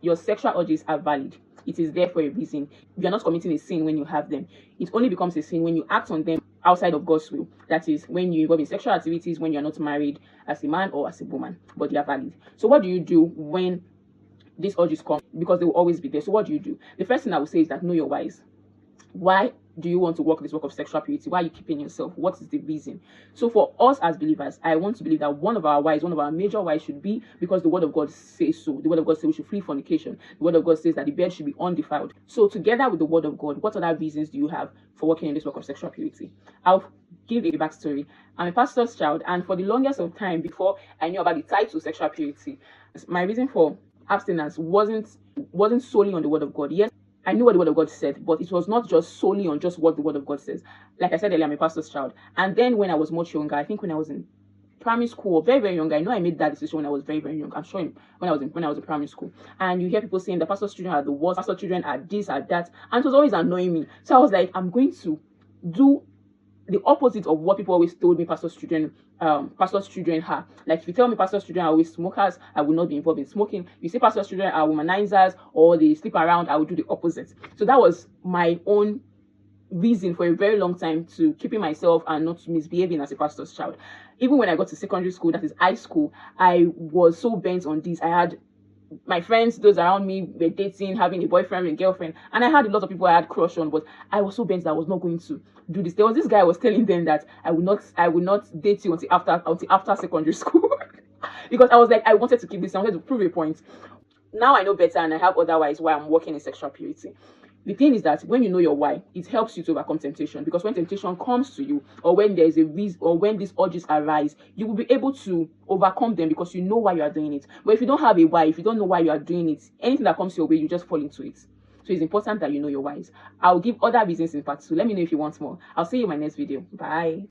Your sexual urges are valid. It is there for a reason. You're not committing a sin when you have them. It only becomes a sin when you act on them outside of God's will. That is, when you involve in sexual activities when you're not married as a man or as a woman, but they are valid. So what do you do when these urges come? Because they will always be there. So what do you do? The first thing I would say is that know your whys. Why do you want to walk this work of sexual purity? Why are you keeping yourself? What is the reason? So for us as believers, I want to believe that one of our major whys should be because the word of God says so. The word of God says we should flee fornication. The word of God says that the bed should be undefiled. So together with the word of God, what other reasons do you have for working in this work of sexual purity? I'll give a backstory. I'm a pastor's child, and for the longest of time before I knew about the title sexual purity, my reason for abstinence wasn't solely on the word of God. Yes, I knew what the word of God said, but it was not just solely on just what the word of God says. Like I said earlier, I'm a pastor's child. And then when I was much younger, I think when I was in primary school, very, very young, I know I made that decision when I was very, very young. I'm sure when I was in primary school. And you hear people saying the pastor's children are the worst, pastor children are this, are that. And it was always annoying me. So I was like, I'm going to do the opposite of what people always told me pastor's children are. Like if you tell me pastor's children are always smokers, I will not be involved in smoking. If you say pastor's children are womanizers or they sleep around, I will do the opposite. So that was my own reason for a very long time to keeping myself and not misbehaving as a pastor's child. Even when I got to secondary school, that is high school, I was so bent on this. I had my friends, those around me, were dating, having a boyfriend and girlfriend, and I had a lot of people I had crush on, but I was so bent that I was not going to do this. There was this guy I was telling them that I would not date you until after secondary school because I was like, I wanted to keep this, I wanted to prove a point. Now I know better, and I have otherwise why I'm working in sexual purity. The thing is that when you know your why, it helps you to overcome temptation, because when temptation comes to you, or when there is a reason, or when these urges arise, you will be able to overcome them because you know why you are doing it. But if you don't have a why, if you don't know why you are doing it, anything that comes your way, you just fall into it. So it's important that you know your whys. I'll give other reasons in part 2. Let me know if you want more. I'll see you in my next video. Bye.